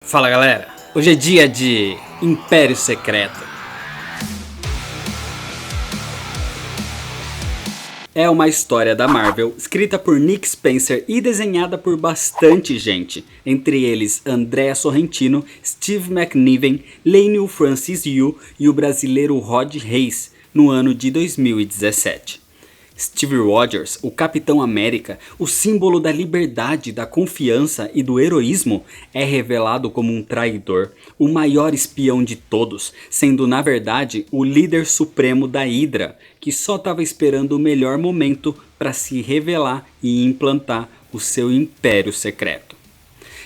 Fala galera, hoje é dia de Império Secreto. É uma história da Marvel, escrita por Nick Spencer e desenhada por bastante gente, entre eles Andrea Sorrentino, Steve McNiven, Leinil Francis Yu e o brasileiro Rod Reis, no ano de 2017. Steve Rogers, o Capitão América, o símbolo da liberdade, da confiança e do heroísmo, é revelado como um traidor, o maior espião de todos, sendo na verdade o líder supremo da Hydra, que só estava esperando o melhor momento para se revelar e implantar o seu império secreto.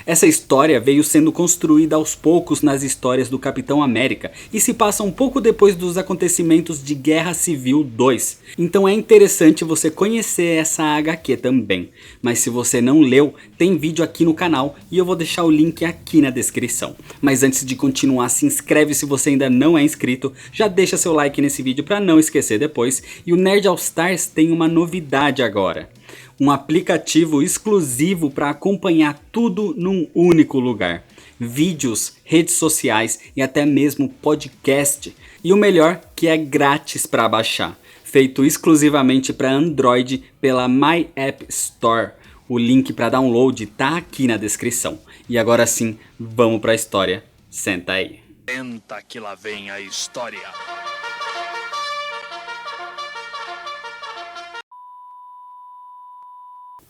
Essa história veio sendo construída aos poucos nas histórias do Capitão América e se passa um pouco depois dos acontecimentos de Guerra Civil 2. Então é interessante você conhecer essa HQ também. Mas se você não leu, tem vídeo aqui no canal e eu vou deixar o link aqui na descrição. Mas antes de continuar, se inscreve se você ainda não é inscrito, já deixa seu like nesse vídeo para não esquecer depois. E o Nerd All Stars tem uma novidade agora. Um aplicativo exclusivo para acompanhar tudo num único lugar. Vídeos, redes sociais e até mesmo podcast. E o melhor, que é grátis para baixar. Feito exclusivamente para Android pela My App Store. O link para download tá aqui na descrição. E agora sim, vamos para a história. Senta aí. Senta que lá vem a história.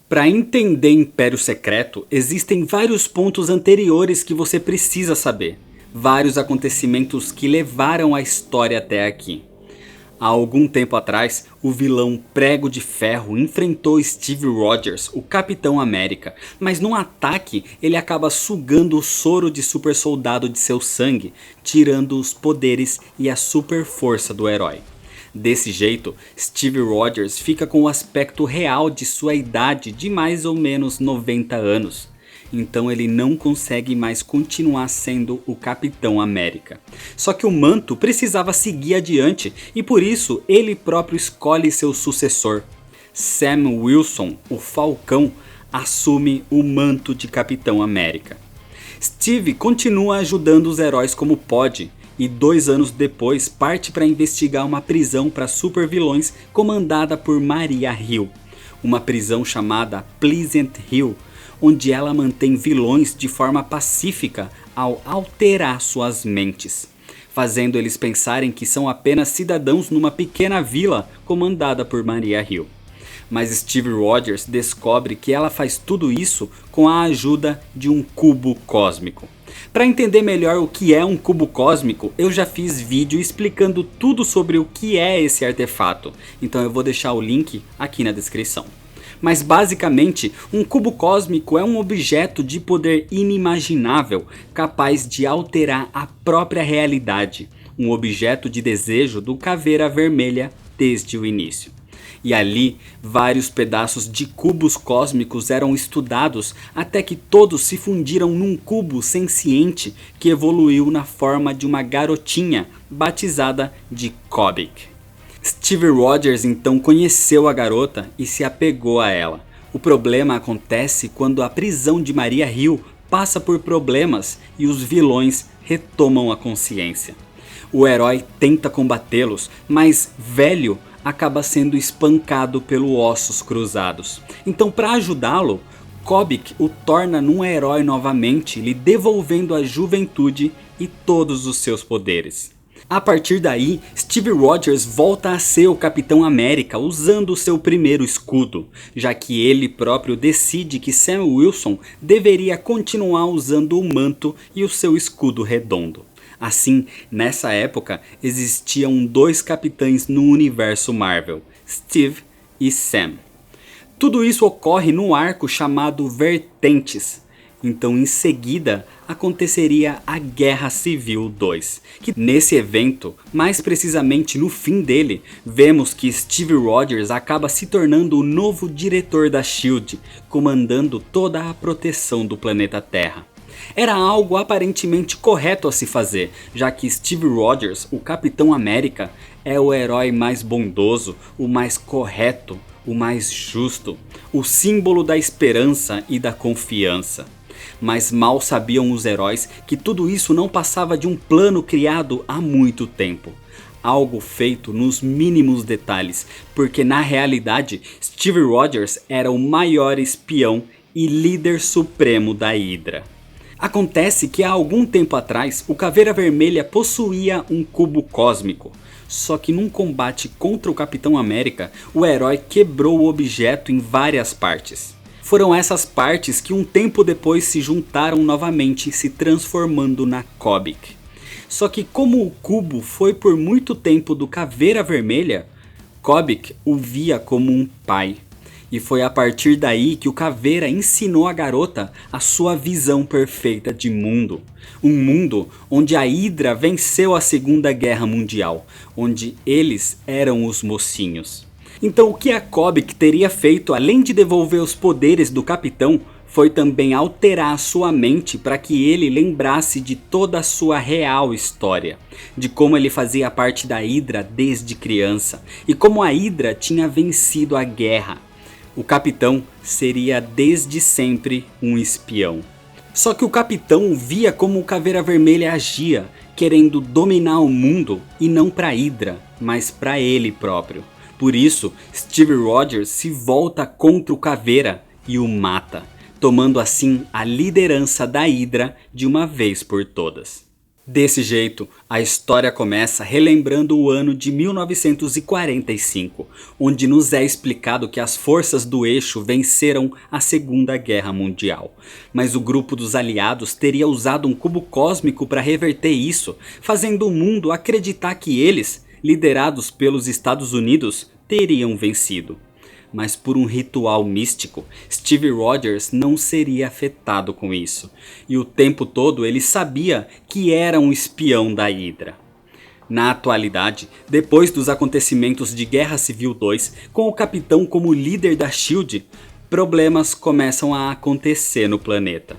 Para entender Império Secreto, existem vários pontos anteriores que você precisa saber. Vários acontecimentos que levaram a história até aqui. Há algum tempo atrás, o vilão Prego de Ferro enfrentou Steve Rogers, o Capitão América, mas num ataque ele acaba sugando o soro de super soldado de seu sangue, tirando os poderes e a super força do herói. Desse jeito, Steve Rogers fica com o aspecto real de sua idade de mais ou menos 90 anos. Então ele não consegue mais continuar sendo o Capitão América. Só que o manto precisava seguir adiante e por isso ele próprio escolhe seu sucessor. Sam Wilson, o Falcão, assume o manto de Capitão América. Steve continua ajudando os heróis como pode. E 2 anos depois parte para investigar uma prisão para supervilões comandada por Maria Hill. Uma prisão chamada Pleasant Hill, onde ela mantém vilões de forma pacífica ao alterar suas mentes, fazendo eles pensarem que são apenas cidadãos numa pequena vila comandada por Maria Hill. Mas Steve Rogers descobre que ela faz tudo isso com a ajuda de um cubo cósmico. Para entender melhor o que é um cubo cósmico, eu já fiz vídeo explicando tudo sobre o que é esse artefato, então eu vou deixar o link aqui na descrição. Mas basicamente, um cubo cósmico é um objeto de poder inimaginável, capaz de alterar a própria realidade, um objeto de desejo do Caveira Vermelha desde o início. E ali, vários pedaços de cubos cósmicos eram estudados até que todos se fundiram num cubo senciente que evoluiu na forma de uma garotinha batizada de Kobik. Steve Rogers então conheceu a garota e se apegou a ela. O problema acontece quando a prisão de Maria Hill passa por problemas e os vilões retomam a consciência. O herói tenta combatê-los, mas velho acaba sendo espancado pelo Ossos Cruzados. Então, para ajudá-lo, Kobik o torna num herói novamente, lhe devolvendo a juventude e todos os seus poderes. A partir daí, Steve Rogers volta a ser o Capitão América usando o seu primeiro escudo, já que ele próprio decide que Sam Wilson deveria continuar usando o manto e o seu escudo redondo. Assim, nessa época, existiam 2 capitães no universo Marvel, Steve e Sam. Tudo isso ocorre no arco chamado Vertentes. Então, em seguida, aconteceria a Guerra Civil 2, que nesse evento, mais precisamente no fim dele, vemos que Steve Rogers acaba se tornando o novo diretor da SHIELD, comandando toda a proteção do planeta Terra. Era algo aparentemente correto a se fazer, já que Steve Rogers, o Capitão América, é o herói mais bondoso, o mais correto, o mais justo, o símbolo da esperança e da confiança. Mas mal sabiam os heróis que tudo isso não passava de um plano criado há muito tempo. Algo feito nos mínimos detalhes, porque na realidade Steve Rogers era o maior espião e líder supremo da Hydra. Acontece que há algum tempo atrás o Caveira Vermelha possuía um cubo cósmico. Só que num combate contra o Capitão América, o herói quebrou o objeto em várias partes. Foram essas partes que um tempo depois se juntaram novamente, se transformando na Kobik. Só que como o cubo foi por muito tempo do Caveira Vermelha, Kobik o via como um pai. E foi a partir daí que o Caveira ensinou a garota a sua visão perfeita de mundo. Um mundo onde a Hydra venceu a Segunda Guerra Mundial, onde eles eram os mocinhos. Então o que a Kobik teria feito além de devolver os poderes do Capitão, foi também alterar sua mente para que ele lembrasse de toda a sua real história. De como ele fazia parte da Hydra desde criança e como a Hydra tinha vencido a guerra. O Capitão seria desde sempre um espião. Só que o Capitão via como o Caveira Vermelha agia, querendo dominar o mundo e não para a Hydra, mas para ele próprio. Por isso, Steve Rogers se volta contra o Caveira e o mata, tomando assim a liderança da Hydra de uma vez por todas. Desse jeito, a história começa relembrando o ano de 1945, onde nos é explicado que as forças do Eixo venceram a Segunda Guerra Mundial. Mas o grupo dos aliados teria usado um cubo cósmico para reverter isso, fazendo o mundo acreditar que eles, liderados pelos Estados Unidos, teriam vencido. Mas por um ritual místico, Steve Rogers não seria afetado com isso. E o tempo todo ele sabia que era um espião da Hydra. Na atualidade, depois dos acontecimentos de Guerra Civil 2, com o Capitão como líder da SHIELD, problemas começam a acontecer no planeta.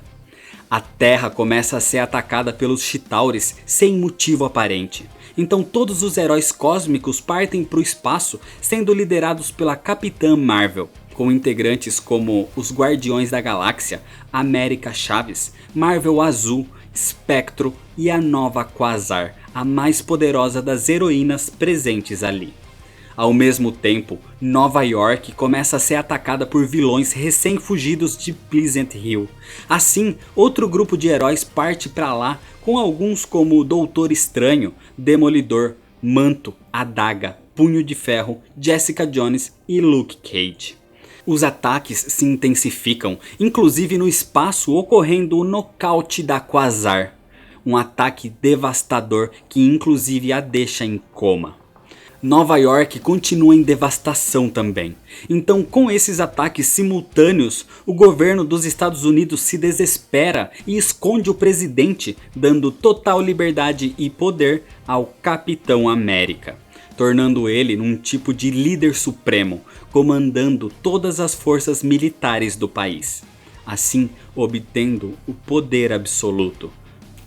A Terra começa a ser atacada pelos Chitaures sem motivo aparente. Então todos os heróis cósmicos partem para o espaço, sendo liderados pela Capitã Marvel, com integrantes como os Guardiões da Galáxia, América Chaves, Marvel Azul, Spectro e a nova Quasar, a mais poderosa das heroínas presentes ali. Ao mesmo tempo, Nova York começa a ser atacada por vilões recém-fugidos de Pleasant Hill. Assim, outro grupo de heróis parte para lá, com alguns como Doutor Estranho, Demolidor, Manto, Adaga, Punho de Ferro, Jessica Jones e Luke Cage. Os ataques se intensificam, inclusive no espaço ocorrendo o nocaute da Quasar. Um ataque devastador que inclusive a deixa em coma. Nova York continua em devastação também. Então, com esses ataques simultâneos, o governo dos Estados Unidos se desespera e esconde o presidente, dando total liberdade e poder ao Capitão América, tornando ele um tipo de líder supremo, comandando todas as forças militares do país, assim obtendo o poder absoluto.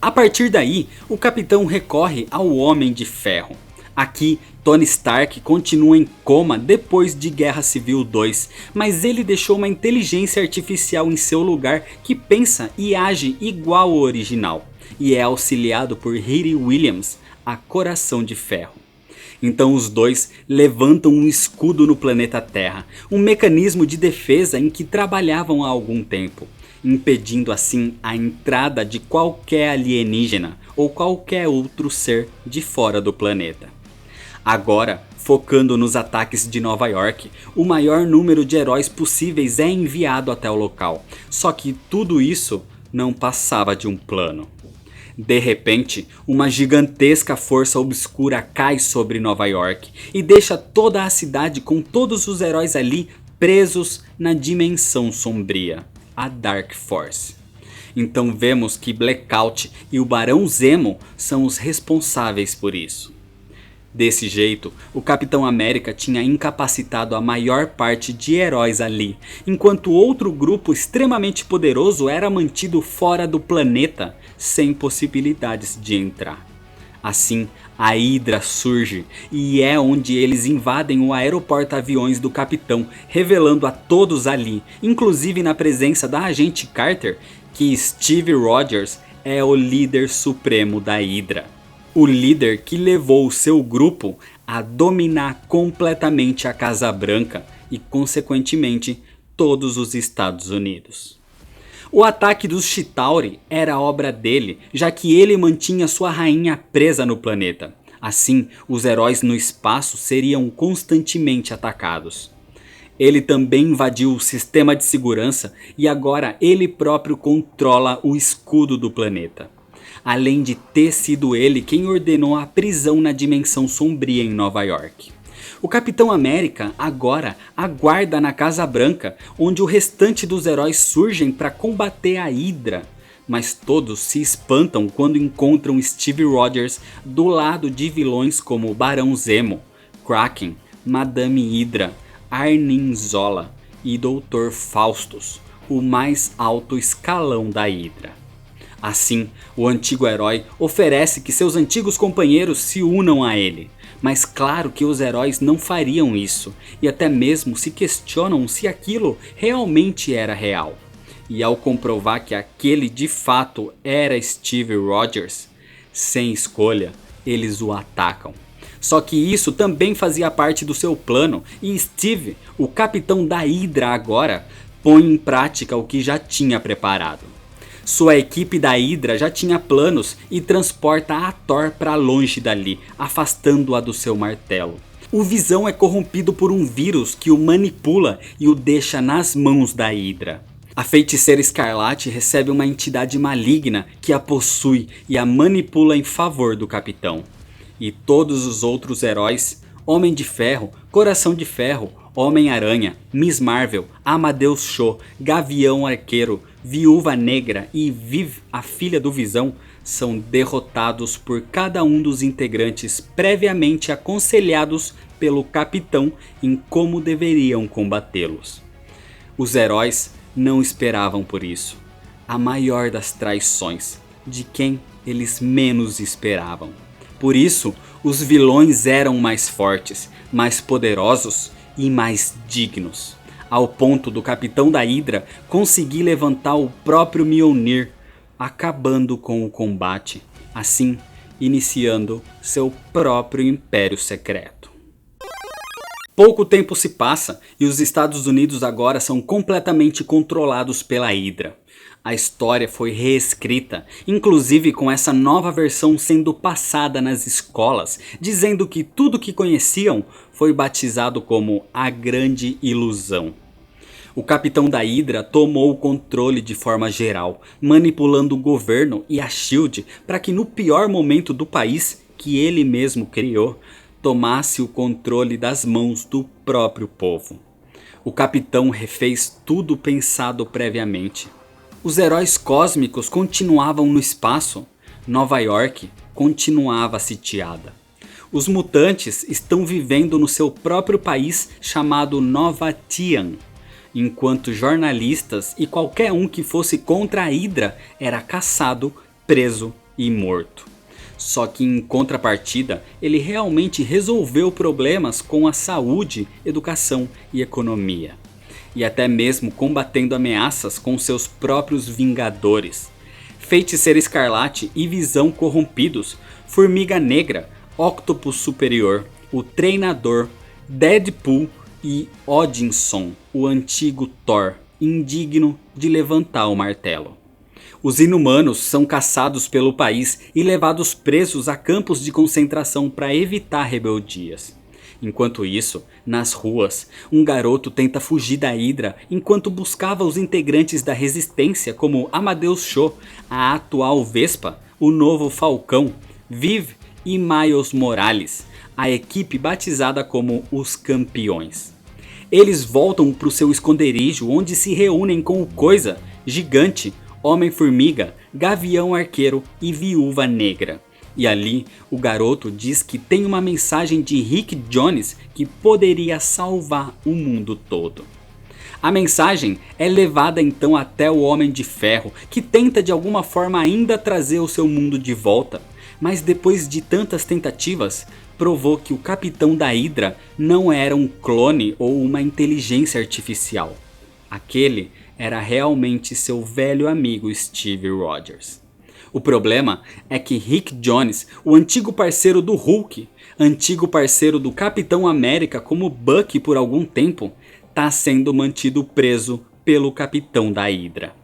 A partir daí, o Capitão recorre ao Homem de Ferro. Aqui, Tony Stark continua em coma depois de Guerra Civil 2, mas ele deixou uma inteligência artificial em seu lugar que pensa e age igual ao original, e é auxiliado por Riri Williams, a Coração de Ferro. Então os dois levantam um escudo no planeta Terra, um mecanismo de defesa em que trabalhavam há algum tempo, impedindo assim a entrada de qualquer alienígena ou qualquer outro ser de fora do planeta. Agora, focando nos ataques de Nova York, o maior número de heróis possíveis é enviado até o local. Só que tudo isso não passava de um plano. De repente, uma gigantesca força obscura cai sobre Nova York e deixa toda a cidade com todos os heróis ali presos na dimensão sombria, a Dark Force. Então vemos que Blackout e o Barão Zemo são os responsáveis por isso. Desse jeito, o Capitão América tinha incapacitado a maior parte de heróis ali, enquanto outro grupo extremamente poderoso era mantido fora do planeta, sem possibilidades de entrar. Assim, a Hydra surge e é onde eles invadem o aeroporto-aviões do Capitão, revelando a todos ali, inclusive na presença da agente Carter, que Steve Rogers é o líder supremo da Hydra. O líder que levou seu grupo a dominar completamente a Casa Branca e, consequentemente, todos os Estados Unidos. O ataque dos Chitauri era obra dele, já que ele mantinha sua rainha presa no planeta. Assim, os heróis no espaço seriam constantemente atacados. Ele também invadiu o sistema de segurança e agora ele próprio controla o escudo do planeta. Além de ter sido ele quem ordenou a prisão na Dimensão Sombria em Nova York. O Capitão América agora aguarda na Casa Branca, onde o restante dos heróis surgem para combater a Hydra. Mas todos se espantam quando encontram Steve Rogers do lado de vilões como Barão Zemo, Kraken, Madame Hydra, Arnim Zola e Dr. Faustus, o mais alto escalão da Hydra. Assim, o antigo herói oferece que seus antigos companheiros se unam a ele. Mas claro que os heróis não fariam isso, e até mesmo se questionam se aquilo realmente era real. E ao comprovar que aquele de fato era Steve Rogers, sem escolha, eles o atacam. Só que isso também fazia parte do seu plano, e Steve, o capitão da Hydra agora, põe em prática o que já tinha preparado. Sua equipe da Hydra já tinha planos e transporta a Thor para longe dali, afastando-a do seu martelo. O Visão é corrompido por um vírus que o manipula e o deixa nas mãos da Hydra. A Feiticeira Escarlate recebe uma entidade maligna que a possui e a manipula em favor do Capitão. E todos os outros heróis, Homem de Ferro, Coração de Ferro, Homem-Aranha, Miss Marvel, Amadeus Cho, Gavião Arqueiro, Viúva Negra e Viv, a filha do Visão, são derrotados por cada um dos integrantes previamente aconselhados pelo Capitão em como deveriam combatê-los. Os heróis não esperavam por isso. A maior das traições, de quem eles menos esperavam. Por isso, os vilões eram mais fortes, mais poderosos e mais dignos. Ao ponto do Capitão da Hydra conseguir levantar o próprio Mjolnir, acabando com o combate, assim iniciando seu próprio Império Secreto. Pouco tempo se passa e os Estados Unidos agora são completamente controlados pela Hydra. A história foi reescrita, inclusive com essa nova versão sendo passada nas escolas, dizendo que tudo que conheciam foi batizado como a Grande Ilusão. O Capitão da Hydra tomou o controle de forma geral, manipulando o governo e a SHIELD para que no pior momento do país, que ele mesmo criou, tomasse o controle das mãos do próprio povo. O Capitão refez tudo pensado previamente. Os heróis cósmicos continuavam no espaço, Nova York continuava sitiada. Os mutantes estão vivendo no seu próprio país chamado Nova Tian, enquanto jornalistas e qualquer um que fosse contra a Hydra era caçado, preso e morto. Só que em contrapartida, ele realmente resolveu problemas com a saúde, educação e economia. E até mesmo combatendo ameaças com seus próprios Vingadores. Feiticeira Escarlate e Visão corrompidos, Formiga Negra, Octopus Superior, o Treinador, Deadpool e Odinson, o antigo Thor, indigno de levantar o martelo. Os Inumanos são caçados pelo país e levados presos a campos de concentração para evitar rebeldias. Enquanto isso, nas ruas, um garoto tenta fugir da Hydra enquanto buscava os integrantes da resistência como Amadeus Cho, a atual Vespa, o novo Falcão, Viv e Miles Morales, a equipe batizada como os Campeões. Eles voltam para o seu esconderijo onde se reúnem com o Coisa, Gigante, Homem-Formiga, Gavião Arqueiro e Viúva Negra. E ali, o garoto diz que tem uma mensagem de Rick Jones que poderia salvar o mundo todo. A mensagem é levada então até o Homem de Ferro, que tenta de alguma forma ainda trazer o seu mundo de volta. Mas depois de tantas tentativas, provou que o Capitão da Hydra não era um clone ou uma inteligência artificial. Aquele era realmente seu velho amigo Steve Rogers. O problema é que Rick Jones, o antigo parceiro do Hulk, antigo parceiro do Capitão América como Bucky por algum tempo, está sendo mantido preso pelo Capitão da Hydra.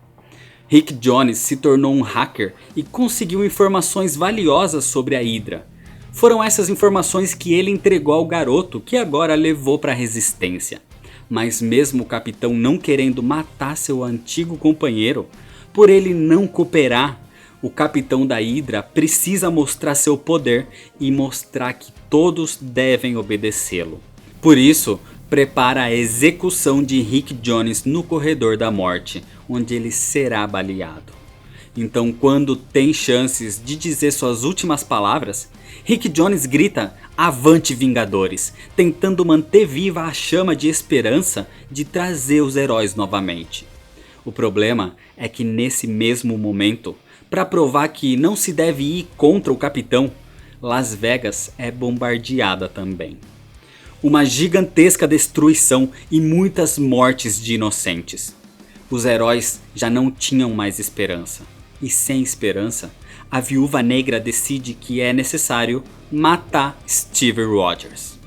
Rick Jones se tornou um hacker e conseguiu informações valiosas sobre a Hydra. Foram essas informações que ele entregou ao garoto, que agora levou para a Resistência. Mas mesmo o Capitão não querendo matar seu antigo companheiro, por ele não cooperar, o Capitão da Hydra precisa mostrar seu poder e mostrar que todos devem obedecê-lo. Por isso, prepara a execução de Rick Jones no corredor da morte, onde ele será baleado. Então, quando tem chances de dizer suas últimas palavras, Rick Jones grita "Avante Vingadores", tentando manter viva a chama de esperança de trazer os heróis novamente. O problema é que nesse mesmo momento, para provar que não se deve ir contra o Capitão, Las Vegas é bombardeada também. Uma gigantesca destruição e muitas mortes de inocentes. Os heróis já não tinham mais esperança. E sem esperança, a Viúva Negra decide que é necessário matar Steve Rogers.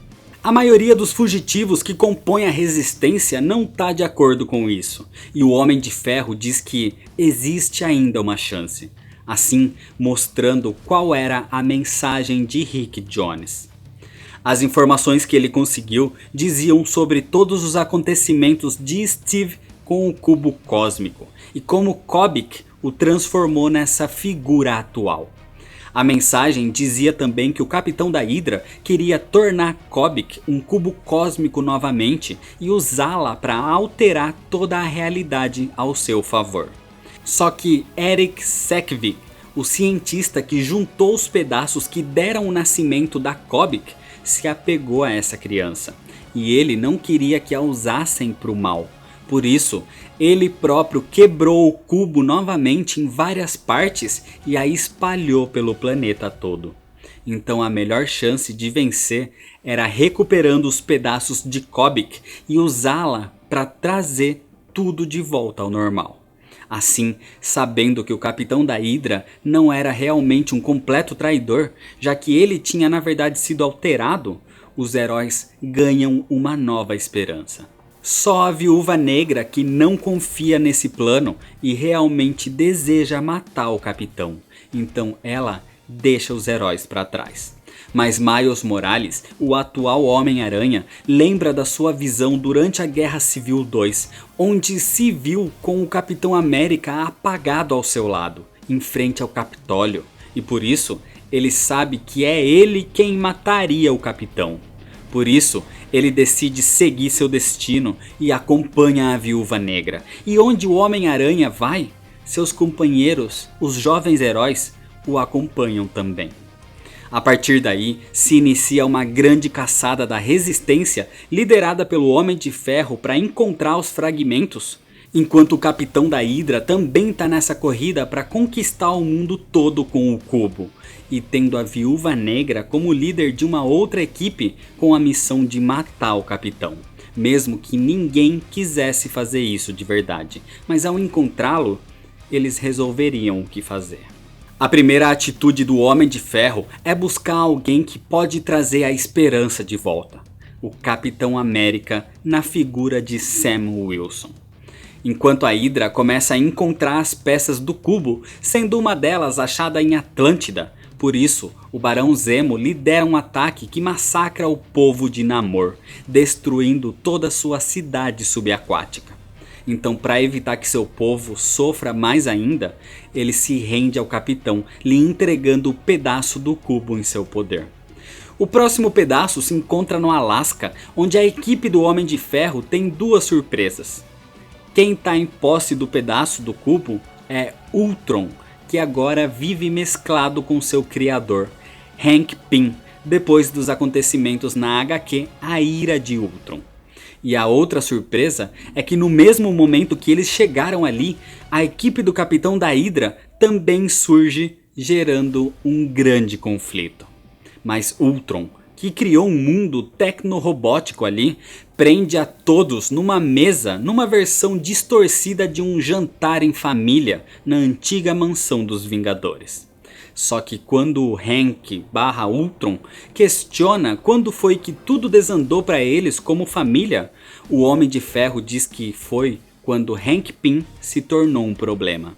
A maioria dos fugitivos que compõem a Resistência não está de acordo com isso, e o Homem de Ferro diz que existe ainda uma chance, assim mostrando qual era a mensagem de Rick Jones. As informações que ele conseguiu diziam sobre todos os acontecimentos de Steve com o cubo cósmico e como Kobik o transformou nessa figura atual. A mensagem dizia também que o Capitão da Hydra queria tornar Kobik um cubo cósmico novamente e usá-la para alterar toda a realidade ao seu favor. Só que Eric Sekvik, o cientista que juntou os pedaços que deram o nascimento da Kobik, se apegou a essa criança, e ele não queria que a usassem para o mal. Por isso, ele próprio quebrou o cubo novamente em várias partes e a espalhou pelo planeta todo. Então a melhor chance de vencer era recuperando os pedaços de Kobik e usá-la para trazer tudo de volta ao normal. Assim, sabendo que o Capitão da Hydra não era realmente um completo traidor, já que ele tinha na verdade sido alterado, os heróis ganham uma nova esperança. Só a Viúva Negra que não confia nesse plano e realmente deseja matar o Capitão. Então ela deixa os heróis para trás. Mas Miles Morales, o atual Homem-Aranha, lembra da sua visão durante a Guerra Civil 2, onde se viu com o Capitão América apagado ao seu lado, em frente ao Capitólio. E por isso, ele sabe que é ele quem mataria o Capitão. Por isso, ele decide seguir seu destino e acompanha a Viúva Negra. E onde o Homem-Aranha vai, seus companheiros, os jovens heróis, o acompanham também. A partir daí, se inicia uma grande caçada da Resistência, liderada pelo Homem de Ferro para encontrar os fragmentos, enquanto o Capitão da Hydra também está nessa corrida para conquistar o mundo todo com o cubo, e tendo a Viúva Negra como líder de uma outra equipe com a missão de matar o Capitão, mesmo que ninguém quisesse fazer isso de verdade, mas ao encontrá-lo, eles resolveriam o que fazer. A primeira atitude do Homem de Ferro é buscar alguém que pode trazer a esperança de volta, o Capitão América na figura de Sam Wilson. Enquanto a Hydra começa a encontrar as peças do cubo, sendo uma delas achada em Atlântida. Por isso, o Barão Zemo lidera um ataque que massacra o povo de Namor, destruindo toda sua cidade subaquática. Então, para evitar que seu povo sofra mais ainda, ele se rende ao Capitão, lhe entregando o pedaço do cubo em seu poder. O próximo pedaço se encontra no Alasca, onde a equipe do Homem de Ferro tem duas surpresas. Quem está em posse do pedaço do cubo é Ultron, que agora vive mesclado com seu criador, Hank Pym, depois dos acontecimentos na HQ A Ira de Ultron. E a outra surpresa é que no mesmo momento que eles chegaram ali, a equipe do Capitão da Hydra também surge, gerando um grande conflito. Mas Ultron que criou um mundo tecnorobótico ali, prende a todos numa mesa, numa versão distorcida de um jantar em família na antiga mansão dos Vingadores. Só que quando o Hank/Ultron questiona quando foi que tudo desandou para eles como família, o Homem de Ferro diz que foi quando Hank Pym se tornou um problema.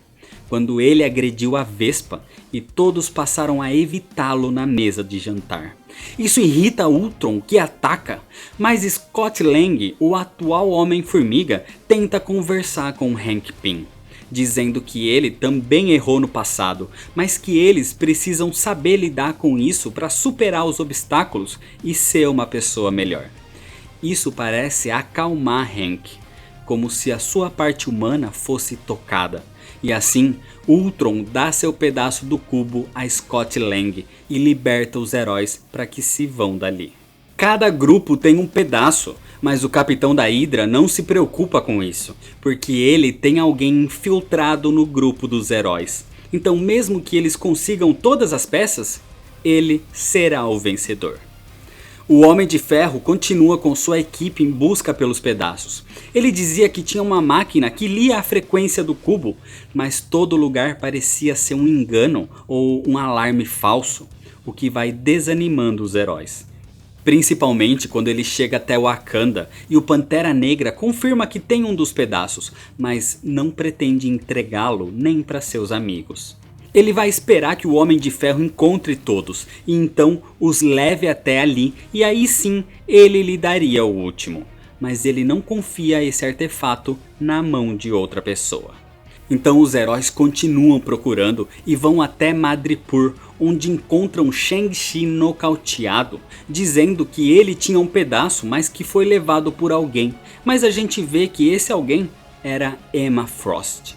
Quando ele agrediu a Vespa e todos passaram a evitá-lo na mesa de jantar. Isso irrita Ultron, que ataca, mas Scott Lang, o atual Homem-Formiga, tenta conversar com Hank Pym, dizendo que ele também errou no passado, mas que eles precisam saber lidar com isso para superar os obstáculos e ser uma pessoa melhor. Isso parece acalmar Hank, como se a sua parte humana fosse tocada. E assim, Ultron dá seu pedaço do cubo a Scott Lang e liberta os heróis para que se vão dali. Cada grupo tem um pedaço, mas o Capitão da Hydra não se preocupa com isso, porque ele tem alguém infiltrado no grupo dos heróis. Então mesmo que eles consigam todas as peças, ele será o vencedor. O Homem de Ferro continua com sua equipe em busca pelos pedaços. Ele dizia que tinha uma máquina que lia a frequência do cubo, mas todo lugar parecia ser um engano ou um alarme falso, o que vai desanimando os heróis. Principalmente quando ele chega até Wakanda e o Pantera Negra confirma que tem um dos pedaços, mas não pretende entregá-lo nem para seus amigos. Ele vai esperar que o Homem de Ferro encontre todos e então os leve até ali e aí sim ele lhe daria o último. Mas ele não confia esse artefato na mão de outra pessoa. Então os heróis continuam procurando e vão até Madripoor, onde encontram Shang-Chi nocauteado, dizendo que ele tinha um pedaço, mas que foi levado por alguém. Mas a gente vê que esse alguém era Emma Frost.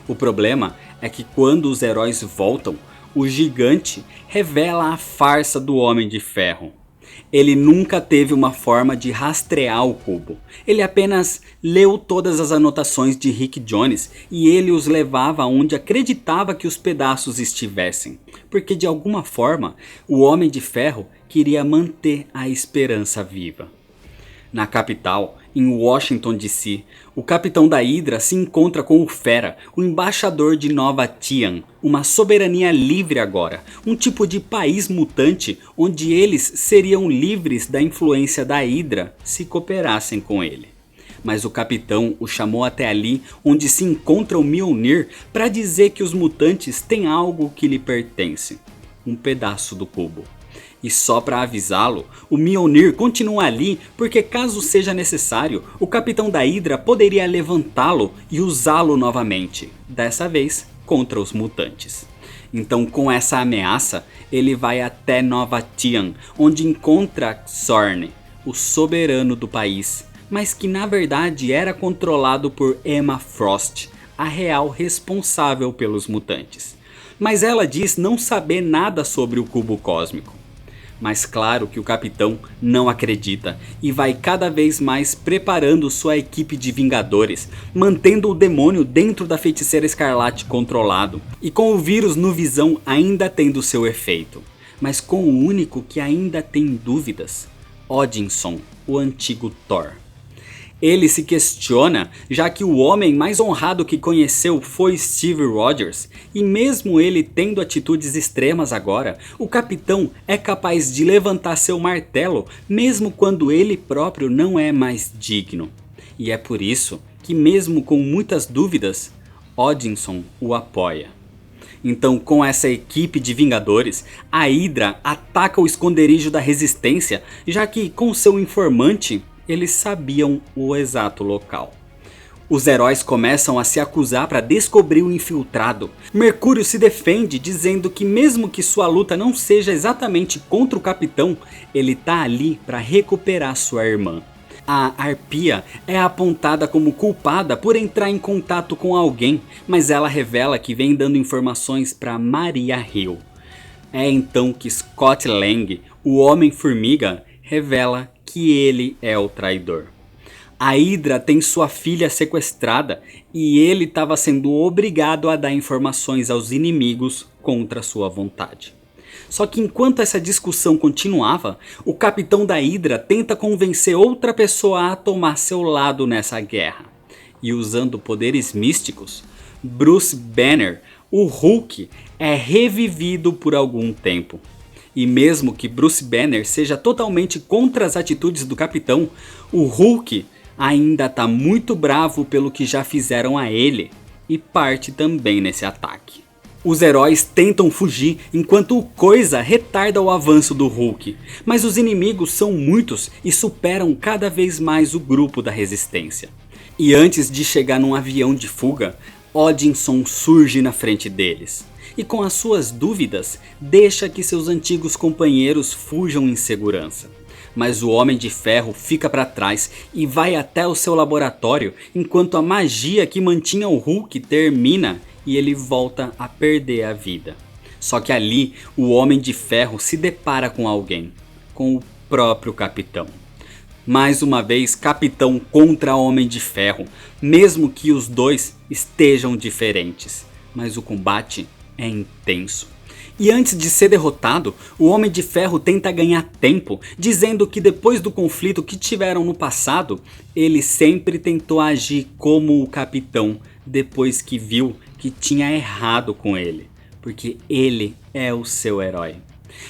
O problema é que quando os heróis voltam, o gigante revela a farsa do Homem de Ferro. Ele nunca teve uma forma de rastrear o cubo. Ele apenas leu todas as anotações de Rick Jones e ele os levava onde acreditava que os pedaços estivessem. Porque de alguma forma, o Homem de Ferro queria manter a esperança viva. Na capital, em Washington DC, o Capitão da Hydra se encontra com o Fera, o embaixador de Nova Tian, uma soberania livre agora, um tipo de país mutante onde eles seriam livres da influência da Hydra se cooperassem com ele. Mas o capitão o chamou até ali onde se encontra o Mjolnir para dizer que os mutantes têm algo que lhe pertence, um pedaço do cubo. E só para avisá-lo, o Mjolnir continua ali porque caso seja necessário, o Capitão da Hydra poderia levantá-lo e usá-lo novamente, dessa vez contra os mutantes. Então com essa ameaça, ele vai até Nova Tian, onde encontra Xorn, o soberano do país, mas que na verdade era controlado por Emma Frost, a real responsável pelos mutantes. Mas ela diz não saber nada sobre o cubo cósmico. Mas claro que o capitão não acredita e vai cada vez mais preparando sua equipe de Vingadores, mantendo o demônio dentro da Feiticeira Escarlate controlado e com o vírus no Visão ainda tendo seu efeito. Mas com o único que ainda tem dúvidas, Odinson, o antigo Thor. Ele se questiona, já que o homem mais honrado que conheceu foi Steve Rogers, e mesmo ele tendo atitudes extremas agora, o capitão é capaz de levantar seu martelo mesmo quando ele próprio não é mais digno. E é por isso que mesmo com muitas dúvidas, Odinson o apoia. Então com essa equipe de Vingadores, a Hydra ataca o esconderijo da Resistência, já que com seu informante, eles sabiam o exato local. Os heróis começam a se acusar para descobrir o infiltrado. Mercúrio se defende dizendo que mesmo que sua luta não seja exatamente contra o capitão, ele tá ali para recuperar sua irmã. A Arpia é apontada como culpada por entrar em contato com alguém, mas ela revela que vem dando informações para Maria Hill. É então que Scott Lang, o Homem-Formiga, revela que ele é o traidor. A Hydra tem sua filha sequestrada e ele estava sendo obrigado a dar informações aos inimigos contra sua vontade. Só que enquanto essa discussão continuava, o capitão da Hydra tenta convencer outra pessoa a tomar seu lado nessa guerra. E usando poderes místicos, Bruce Banner, o Hulk, é revivido por algum tempo. E mesmo que Bruce Banner seja totalmente contra as atitudes do capitão, o Hulk ainda tá muito bravo pelo que já fizeram a ele e parte também nesse ataque. Os heróis tentam fugir enquanto o Coisa retarda o avanço do Hulk, mas os inimigos são muitos e superam cada vez mais o grupo da resistência. E antes de chegar num avião de fuga, Odinson surge na frente deles. E com as suas dúvidas, deixa que seus antigos companheiros fujam em segurança. Mas o Homem de Ferro fica para trás e vai até o seu laboratório enquanto a magia que mantinha o Hulk termina e ele volta a perder a vida. Só que ali o Homem de Ferro se depara com alguém, com o próprio Capitão. Mais uma vez Capitão contra Homem de Ferro, mesmo que os dois estejam diferentes, mas o combate é intenso. E antes de ser derrotado, o Homem de Ferro tenta ganhar tempo, dizendo que depois do conflito que tiveram no passado, ele sempre tentou agir como o Capitão, depois que viu que tinha errado com ele, porque ele é o seu herói.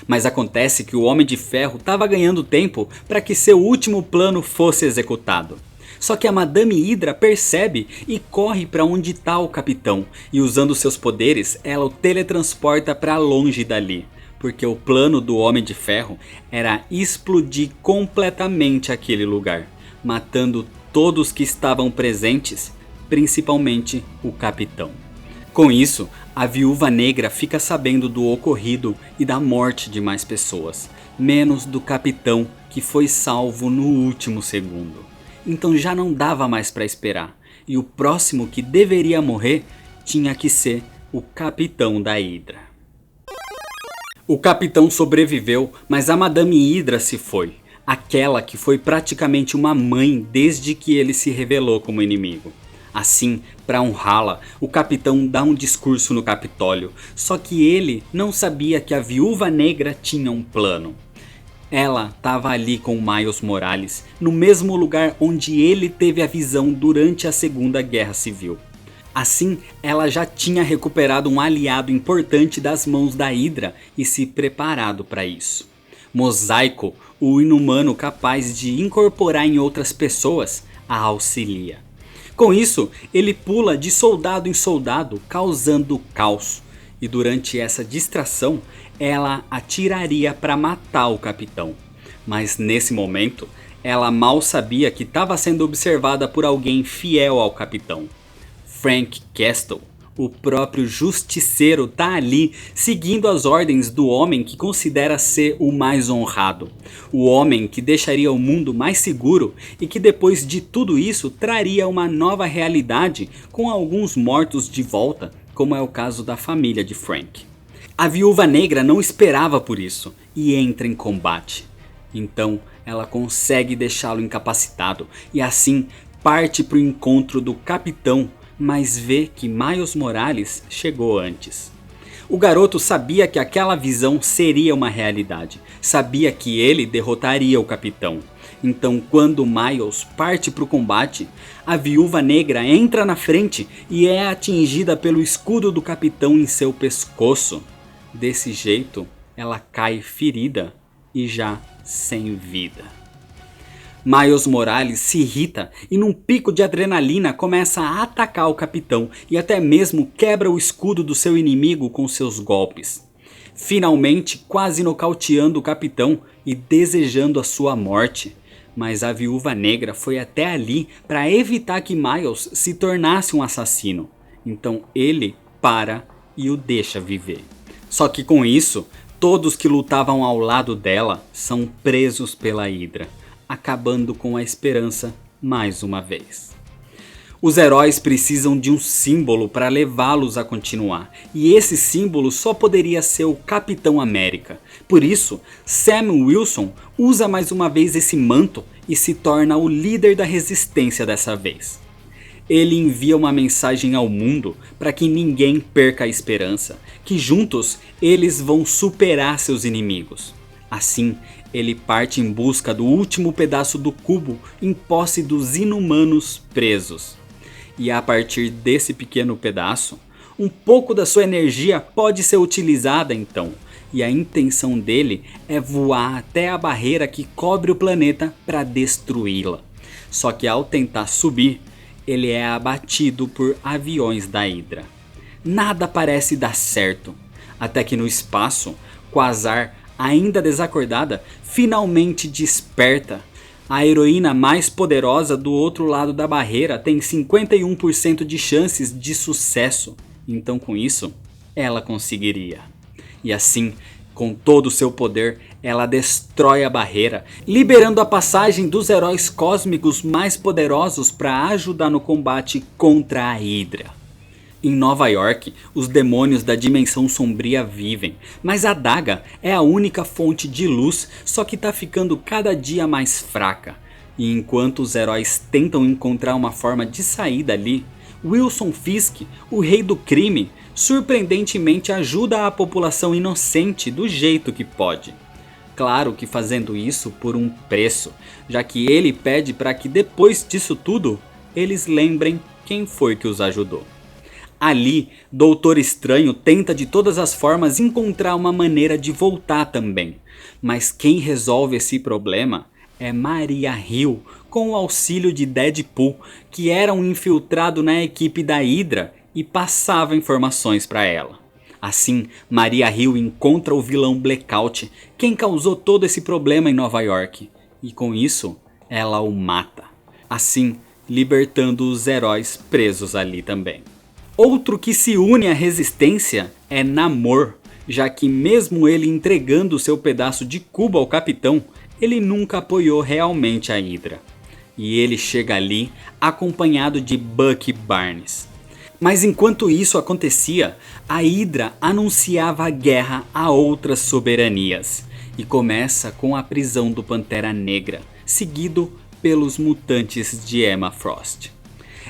Mas acontece que o Homem de Ferro estava ganhando tempo para que seu último plano fosse executado. Só que a Madame Hydra percebe e corre para onde está o Capitão, e usando seus poderes ela o teletransporta para longe dali, porque o plano do Homem de Ferro era explodir completamente aquele lugar, matando todos que estavam presentes, principalmente o Capitão. Com isso, a Viúva Negra fica sabendo do ocorrido e da morte de mais pessoas, menos do Capitão, que foi salvo no último segundo. Então já não dava mais para esperar, e o próximo que deveria morrer tinha que ser o Capitão da Hydra. O Capitão sobreviveu, mas a Madame Hydra se foi, aquela que foi praticamente uma mãe desde que ele se revelou como inimigo. Assim, para honrá-la, o Capitão dá um discurso no Capitólio, só que ele não sabia que a Viúva Negra tinha um plano. Ela estava ali com Miles Morales, no mesmo lugar onde ele teve a visão durante a Segunda Guerra Civil. Assim, ela já tinha recuperado um aliado importante das mãos da Hydra e se preparado para isso. Mosaico, o inumano capaz de incorporar em outras pessoas, a auxilia. Com isso, ele pula de soldado em soldado, causando caos. E durante essa distração, ela atiraria para matar o Capitão. Mas nesse momento, ela mal sabia que estava sendo observada por alguém fiel ao Capitão. Frank Castle, o próprio Justiceiro, tá ali seguindo as ordens do homem que considera ser o mais honrado. O homem que deixaria o mundo mais seguro e que depois de tudo isso traria uma nova realidade com alguns mortos de volta, como é o caso da família de Frank. A Viúva Negra não esperava por isso e entra em combate. Então ela consegue deixá-lo incapacitado e assim parte para o encontro do Capitão, mas vê que Miles Morales chegou antes. O garoto sabia que aquela visão seria uma realidade, sabia que ele derrotaria o Capitão. Então quando Miles parte para o combate, a Viúva Negra entra na frente e é atingida pelo escudo do Capitão em seu pescoço. Desse jeito, ela cai ferida e já sem vida. Miles Morales se irrita e num pico de adrenalina começa a atacar o Capitão e até mesmo quebra o escudo do seu inimigo com seus golpes. Finalmente quase nocauteando o Capitão e desejando a sua morte. Mas a Viúva Negra foi até ali para evitar que Miles se tornasse um assassino. Então ele para e o deixa viver. Só que com isso, todos que lutavam ao lado dela são presos pela Hydra, acabando com a esperança mais uma vez. Os heróis precisam de um símbolo para levá-los a continuar, e esse símbolo só poderia ser o Capitão América. Por isso, Sam Wilson usa mais uma vez esse manto e se torna o líder da resistência dessa vez. ele envia uma mensagem ao mundo para que ninguém perca a esperança, que juntos eles vão superar seus inimigos. Assim, ele parte em busca do último pedaço do cubo em posse dos inumanos presos. E a partir desse pequeno pedaço, um pouco da sua energia pode ser utilizada então, e a intenção dele é voar até a barreira que cobre o planeta para destruí-la. Só que ao tentar subir, ele é abatido por aviões da Hydra. Nada parece dar certo, até que no espaço, Quasar, ainda desacordada, finalmente desperta. A heroína mais poderosa do outro lado da barreira tem 51% de chances de sucesso, então com isso, ela conseguiria. E assim, com todo o seu poder, ela destrói a barreira, liberando a passagem dos heróis cósmicos mais poderosos para ajudar no combate contra a Hydra. Em Nova York, os demônios da Dimensão Sombria vivem, mas a adaga é a única fonte de luz, só que tá ficando cada dia mais fraca. E enquanto os heróis tentam encontrar uma forma de sair dali, Wilson Fisk, o rei do crime, surpreendentemente ajuda a população inocente do jeito que pode. Claro que fazendo isso por um preço, já que ele pede para que depois disso tudo, eles lembrem quem foi que os ajudou. Ali, Doutor Estranho tenta de todas as formas encontrar uma maneira de voltar também. Mas quem resolve esse problema é Maria Hill, com o auxílio de Deadpool, que era um infiltrado na equipe da Hydra e passava informações para ela. Assim, Maria Hill encontra o vilão Blackout, quem causou todo esse problema em Nova York. E com isso, ela o mata. Assim, libertando os heróis presos ali também. Outro que se une à resistência é Namor, já que mesmo ele entregando seu pedaço de cubo ao capitão, ele nunca apoiou realmente a Hydra. E ele chega ali acompanhado de Bucky Barnes. Mas enquanto isso acontecia, a Hydra anunciava a guerra a outras soberanias. E começa com a prisão do Pantera Negra, seguido pelos mutantes de Emma Frost.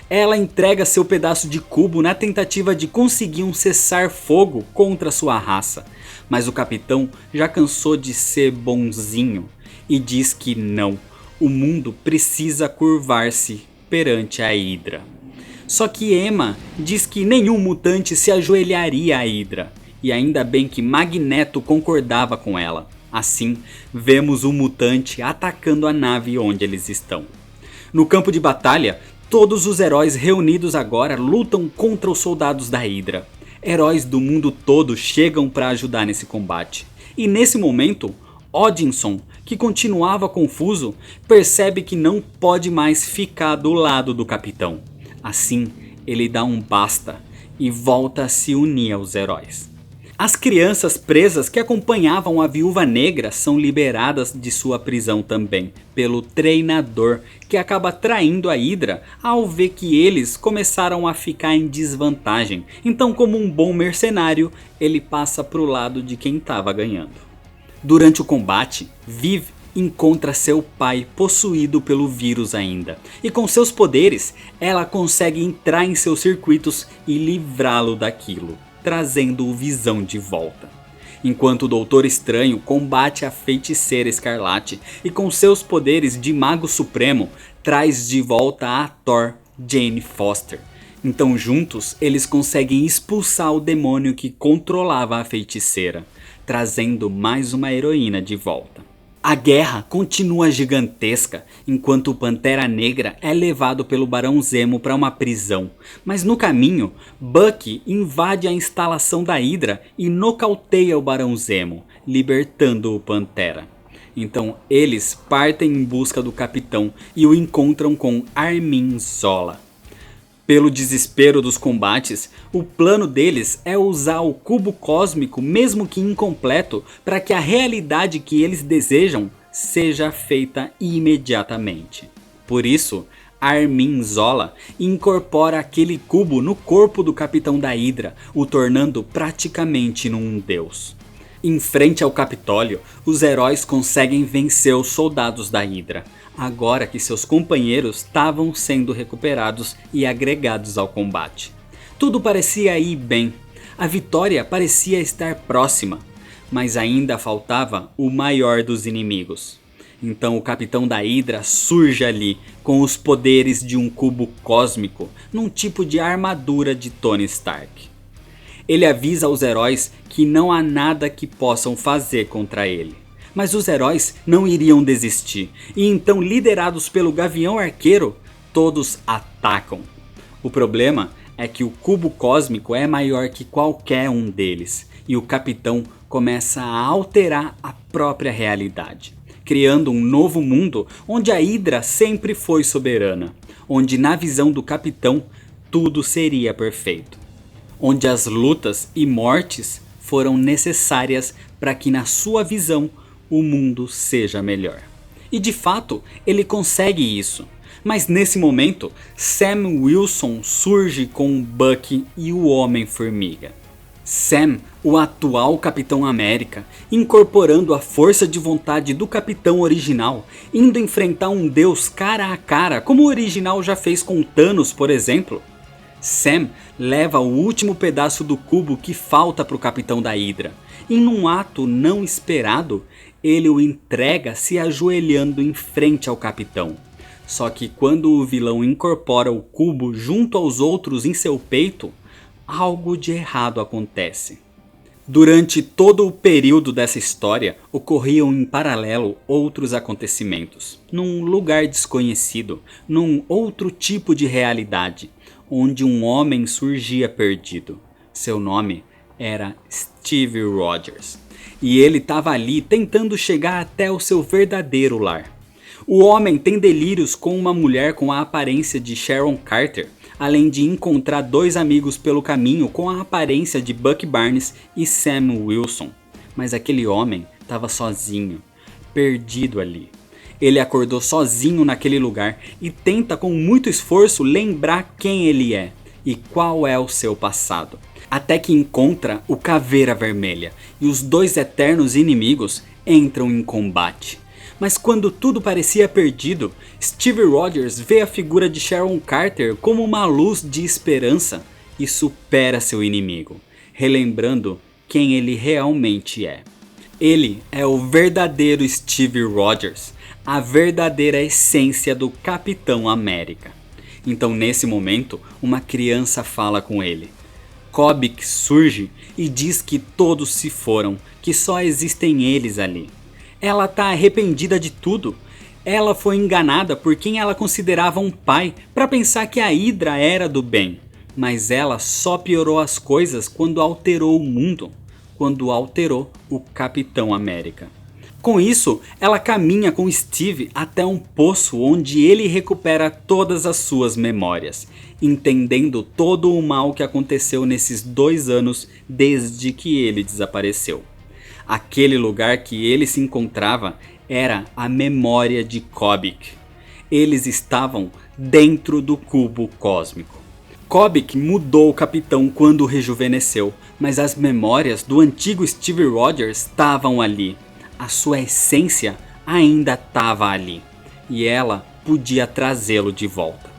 Ela entrega seu pedaço de cubo na tentativa de conseguir um cessar-fogo contra sua raça. Mas o capitão já cansou de ser bonzinho e diz que não, o mundo precisa curvar-se perante a Hydra. Só que Emma diz que nenhum mutante se ajoelharia à Hydra, e ainda bem que Magneto concordava com ela. Assim, vemos o mutante atacando a nave onde eles estão. No campo de batalha, todos os heróis reunidos agora lutam contra os soldados da Hydra. Heróis do mundo todo chegam para ajudar nesse combate. E nesse momento, Odinson, que continuava confuso, percebe que não pode mais ficar do lado do capitão. Assim, ele dá um basta e volta a se unir aos heróis. As crianças presas que acompanhavam a Viúva Negra são liberadas de sua prisão também, pelo treinador, que acaba traindo a Hydra ao ver que eles começaram a ficar em desvantagem. Então, como um bom mercenário, ele passa pro lado de quem estava ganhando. Durante o combate, Viv encontra seu pai possuído pelo vírus ainda, e com seus poderes, ela consegue entrar em seus circuitos e livrá-lo daquilo, trazendo o Visão de volta. Enquanto o Doutor Estranho combate a Feiticeira Escarlate e com seus poderes de Mago Supremo traz de volta a Thor Jane Foster. Então juntos eles conseguem expulsar o demônio que controlava a feiticeira, trazendo mais uma heroína de volta. A guerra continua gigantesca, enquanto o Pantera Negra é levado pelo Barão Zemo para uma prisão. Mas no caminho, Bucky invade a instalação da Hydra e nocauteia o Barão Zemo, libertando o Pantera. Então eles partem em busca do capitão e o encontram com Armin Zola. Pelo desespero dos combates, o plano deles é usar o cubo cósmico, mesmo que incompleto, para que a realidade que eles desejam seja feita imediatamente. Por isso, Armin Zola incorpora aquele cubo no corpo do capitão da Hydra, o tornando praticamente num deus. Em frente ao Capitólio, os heróis conseguem vencer os soldados da Hydra, agora que seus companheiros estavam sendo recuperados e agregados ao combate. Tudo parecia ir bem, a vitória parecia estar próxima, mas ainda faltava o maior dos inimigos. Então o capitão da Hydra surge ali com os poderes de um cubo cósmico num tipo de armadura de Tony Stark. Ele avisa aos heróis que não há nada que possam fazer contra ele. Mas os heróis não iriam desistir, e então, liderados pelo Gavião Arqueiro, todos atacam. O problema é que o cubo cósmico é maior que qualquer um deles, e o capitão começa a alterar a própria realidade, criando um novo mundo onde a Hydra sempre foi soberana, onde na visão do capitão tudo seria perfeito, onde as lutas e mortes foram necessárias para que na sua visão o mundo seja melhor. E de fato ele consegue isso, mas nesse momento Sam Wilson surge com o Bucky e o Homem-Formiga. Sam, o atual Capitão América, incorporando a força de vontade do Capitão original, indo enfrentar um deus cara a cara, como o original já fez com Thanos, por exemplo. Sam leva o último pedaço do cubo que falta para o Capitão da Hydra, e num ato não esperado, ele o entrega se ajoelhando em frente ao Capitão. Só que quando o vilão incorpora o cubo junto aos outros em seu peito, algo de errado acontece. Durante todo o período dessa história, ocorriam em paralelo outros acontecimentos, num lugar desconhecido, num outro tipo de realidade, onde um homem surgia perdido. Seu nome era Steve Rogers, e ele estava ali tentando chegar até o seu verdadeiro lar. O homem tem delírios com uma mulher com a aparência de Sharon Carter, além de encontrar dois amigos pelo caminho com a aparência de Bucky Barnes e Sam Wilson. Mas aquele homem estava sozinho, perdido ali. Ele acordou sozinho naquele lugar e tenta com muito esforço lembrar quem ele é e qual é o seu passado. Até que encontra o Caveira Vermelha e os dois eternos inimigos entram em combate. Mas quando tudo parecia perdido, Steve Rogers vê a figura de Sharon Carter como uma luz de esperança e supera seu inimigo, relembrando quem ele realmente é. Ele é o verdadeiro Steve Rogers, a verdadeira essência do Capitão América. Então nesse momento, uma criança fala com ele. Kobik surge e diz que todos se foram, que só existem eles ali. Ela está arrependida de tudo. Ela foi enganada por quem ela considerava um pai para pensar que a Hydra era do bem. Mas ela só piorou as coisas quando alterou o mundo, quando alterou o Capitão América. Com isso, ela caminha com Steve até um poço onde ele recupera todas as suas memórias, entendendo todo o mal que aconteceu nesses 2 anos desde que ele desapareceu. Aquele lugar que ele se encontrava era a memória de Kobik. Eles estavam dentro do cubo cósmico. Kobik mudou o capitão quando rejuvenesceu, mas as memórias do antigo Steve Rogers estavam ali. A sua essência ainda estava ali, e ela podia trazê-lo de volta.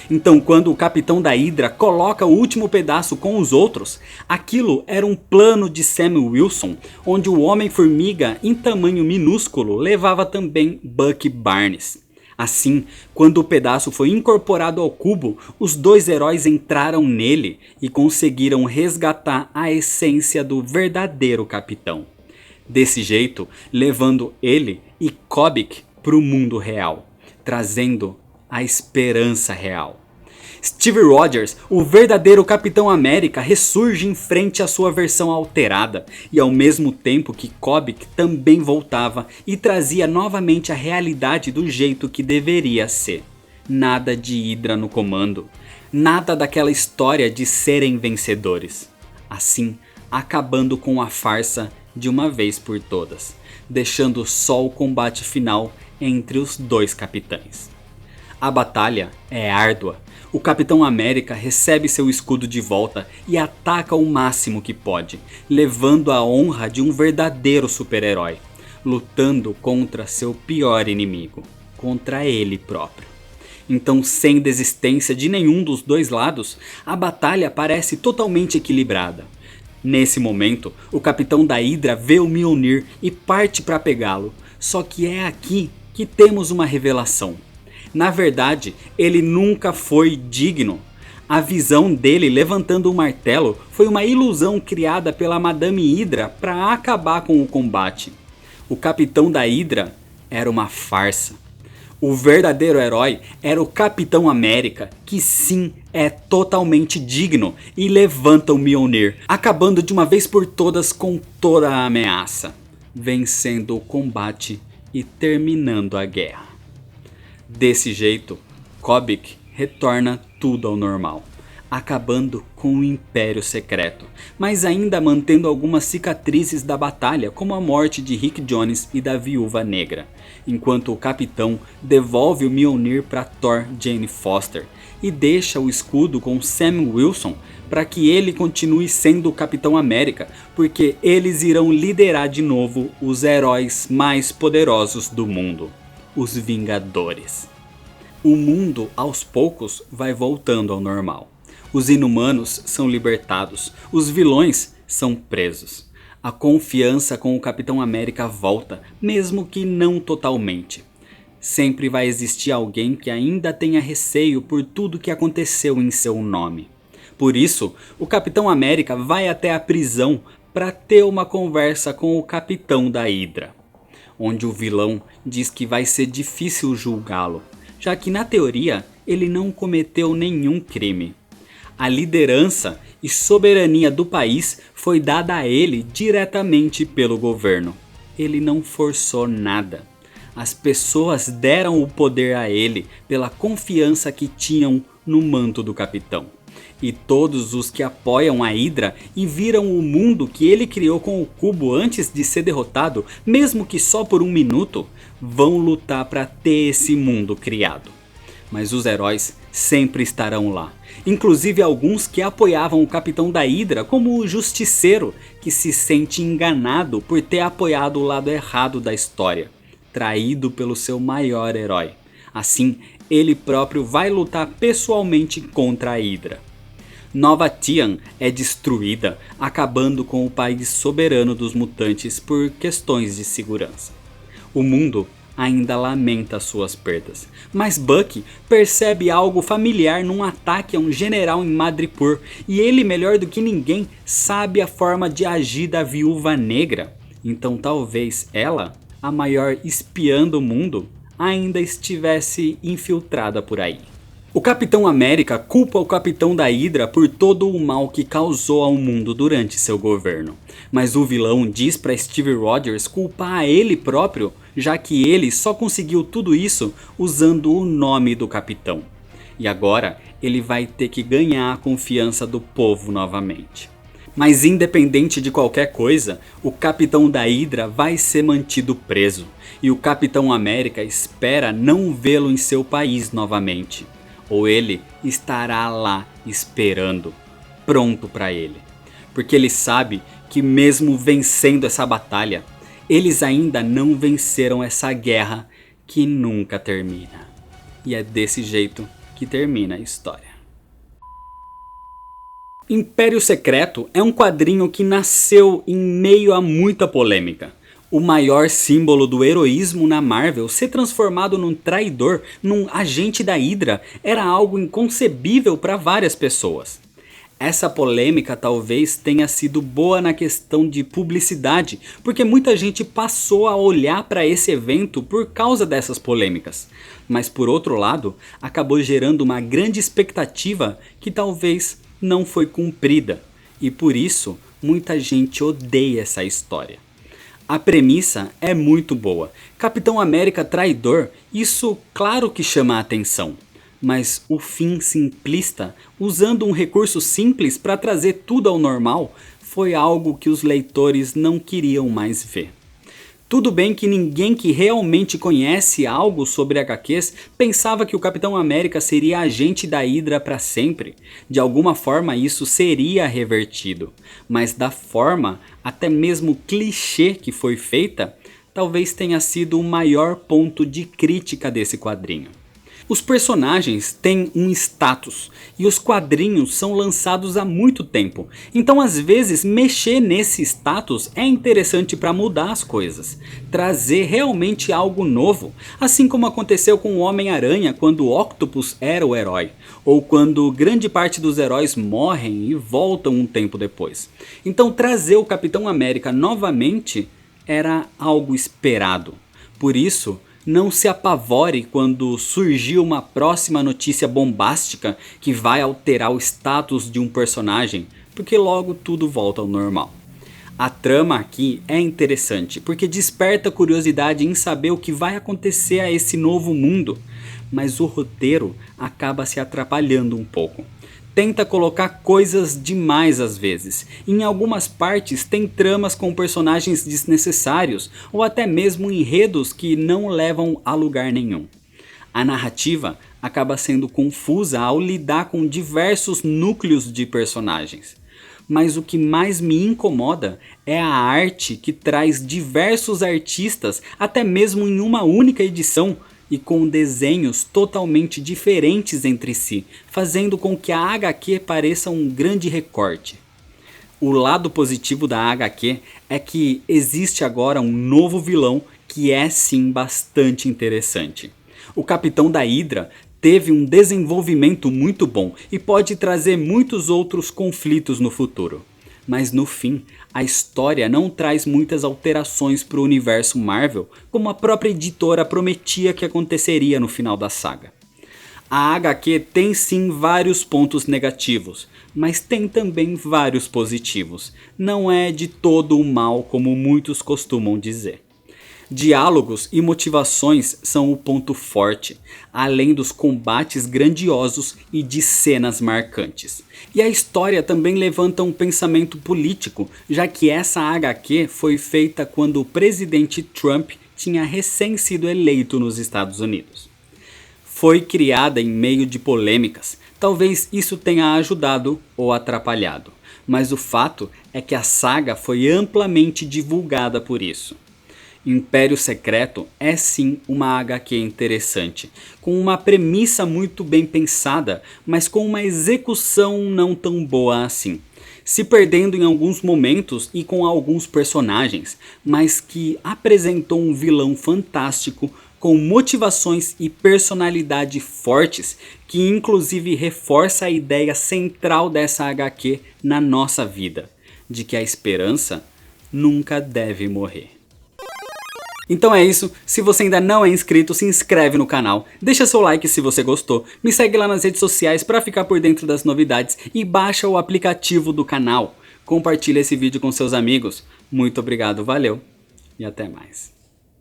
Então quando o capitão da Hydra coloca o último pedaço com os outros, aquilo era um plano de Sam Wilson, onde o Homem-Formiga em tamanho minúsculo levava também Bucky Barnes. Assim, quando o pedaço foi incorporado ao cubo, os dois heróis entraram nele e conseguiram resgatar a essência do verdadeiro capitão. Desse jeito, levando ele e Kobik para o mundo real, trazendo a esperança real. Steve Rogers, o verdadeiro Capitão América, ressurge em frente à sua versão alterada, e ao mesmo tempo que Kobik também voltava e trazia novamente a realidade do jeito que deveria ser. Nada de Hydra no comando, nada daquela história de serem vencedores. Assim, acabando com a farsa de uma vez por todas, deixando só o combate final entre os dois capitães. A batalha é árdua. O Capitão América recebe seu escudo de volta e ataca o máximo que pode, levando a honra de um verdadeiro super-herói, lutando contra seu pior inimigo, contra ele próprio. Então, sem desistência de nenhum dos dois lados, a batalha parece totalmente equilibrada. Nesse momento, o Capitão da Hydra vê o Mjolnir e parte para pegá-lo, só que é aqui que temos uma revelação. Na verdade, ele nunca foi digno. A visão dele levantando o martelo foi uma ilusão criada pela Madame Hydra para acabar com o combate. O Capitão da Hydra era uma farsa. O verdadeiro herói era o Capitão América, que sim, é totalmente digno e levanta o Mjolnir, acabando de uma vez por todas com toda a ameaça, vencendo o combate e terminando a guerra. Desse jeito, Kobik retorna tudo ao normal, acabando com o Império Secreto, mas ainda mantendo algumas cicatrizes da batalha, como a morte de Rick Jones e da Viúva Negra, enquanto o Capitão devolve o Mjolnir para Thor Jane Foster e deixa o escudo com Sam Wilson para que ele continue sendo o Capitão América, porque eles irão liderar de novo os heróis mais poderosos do mundo, os Vingadores. O mundo aos poucos vai voltando ao normal. Os inumanos são libertados, os vilões são presos. A confiança com o Capitão América volta, mesmo que não totalmente. Sempre vai existir alguém que ainda tenha receio por tudo que aconteceu em seu nome. Por isso, o Capitão América vai até a prisão para ter uma conversa com o Capitão da Hydra, onde o vilão diz que vai ser difícil julgá-lo, já que na teoria ele não cometeu nenhum crime. A liderança e soberania do país foi dada a ele diretamente pelo governo. Ele não forçou nada. As pessoas deram o poder a ele pela confiança que tinham no manto do capitão. E todos os que apoiam a Hydra e viram o mundo que ele criou com o cubo antes de ser derrotado, mesmo que só por um minuto, vão lutar para ter esse mundo criado. Mas os heróis sempre estarão lá, inclusive alguns que apoiavam o Capitão da Hydra, como o Justiceiro, que se sente enganado por ter apoiado o lado errado da história, traído pelo seu maior herói. Assim, ele próprio vai lutar pessoalmente contra a Hydra. Nova Tian é destruída, acabando com o país soberano dos mutantes por questões de segurança. O mundo ainda lamenta suas perdas, mas Bucky percebe algo familiar num ataque a um general em Madripoor, e ele, melhor do que ninguém, sabe a forma de agir da Viúva Negra. Então talvez ela, a maior espiã do mundo, ainda estivesse infiltrada por aí. O Capitão América culpa o Capitão da Hydra por todo o mal que causou ao mundo durante seu governo. Mas o vilão diz para Steve Rogers culpar a ele próprio, já que ele só conseguiu tudo isso usando o nome do Capitão. E agora ele vai ter que ganhar a confiança do povo novamente. Mas independente de qualquer coisa, o Capitão da Hydra vai ser mantido preso. E o Capitão América espera não vê-lo em seu país novamente. Ou ele estará lá esperando, pronto para ele. Porque ele sabe que mesmo vencendo essa batalha, eles ainda não venceram essa guerra que nunca termina. E é desse jeito que termina a história. Império Secreto é um quadrinho que nasceu em meio a muita polêmica. O maior símbolo do heroísmo na Marvel ser transformado num traidor, num agente da Hydra, era algo inconcebível para várias pessoas. Essa polêmica talvez tenha sido boa na questão de publicidade, porque muita gente passou a olhar para esse evento por causa dessas polêmicas. Mas por outro lado, acabou gerando uma grande expectativa que talvez não foi cumprida. E por isso, muita gente odeia essa história. A premissa é muito boa. Capitão América traidor, isso claro que chama a atenção. Mas o fim simplista, usando um recurso simples para trazer tudo ao normal, foi algo que os leitores não queriam mais ver. Tudo bem que ninguém que realmente conhece algo sobre HQs pensava que o Capitão América seria agente da Hydra para sempre. De alguma forma isso seria revertido, mas da forma até mesmo clichê que foi feita, talvez tenha sido o maior ponto de crítica desse quadrinho. Os personagens têm um status e os quadrinhos são lançados há muito tempo, então às vezes mexer nesse status é interessante para mudar as coisas, trazer realmente algo novo, assim como aconteceu com o Homem-Aranha quando o Octopus era o herói, ou quando grande parte dos heróis morrem e voltam um tempo depois. Então trazer o Capitão América novamente era algo esperado, por isso não se apavore quando surgir uma próxima notícia bombástica que vai alterar o status de um personagem, porque logo tudo volta ao normal. A trama aqui é interessante porque desperta curiosidade em saber o que vai acontecer a esse novo mundo, mas o roteiro acaba se atrapalhando um pouco. Tenta colocar coisas demais às vezes. Em algumas partes tem tramas com personagens desnecessários ou até mesmo enredos que não levam a lugar nenhum. A narrativa acaba sendo confusa ao lidar com diversos núcleos de personagens. Mas o que mais me incomoda é a arte que traz diversos artistas até mesmo em uma única edição, e com desenhos totalmente diferentes entre si, fazendo com que a HQ pareça um grande recorte. O lado positivo da HQ é que existe agora um novo vilão que é sim bastante interessante. O Capitão da Hydra teve um desenvolvimento muito bom e pode trazer muitos outros conflitos no futuro. Mas no fim, a história não traz muitas alterações para o universo Marvel, como a própria editora prometia que aconteceria no final da saga. A HQ tem sim vários pontos negativos, mas tem também vários positivos. Não é de todo o mal como muitos costumam dizer. Diálogos e motivações são o ponto forte, além dos combates grandiosos e de cenas marcantes. E a história também levanta um pensamento político, já que essa HQ foi feita quando o presidente Trump tinha recém sido eleito nos Estados Unidos. Foi criada em meio de polêmicas, talvez isso tenha ajudado ou atrapalhado, mas o fato é que a saga foi amplamente divulgada por isso. Império Secreto é sim uma HQ interessante, com uma premissa muito bem pensada, mas com uma execução não tão boa assim, se perdendo em alguns momentos e com alguns personagens, mas que apresentou um vilão fantástico com motivações e personalidade fortes, que inclusive reforça a ideia central dessa HQ na nossa vida, de que a esperança nunca deve morrer. Então é isso, se você ainda não é inscrito, se inscreve no canal, deixa seu like se você gostou, me segue lá nas redes sociais para ficar por dentro das novidades e baixa o aplicativo do canal. Compartilha esse vídeo com seus amigos. Muito obrigado, valeu e até mais.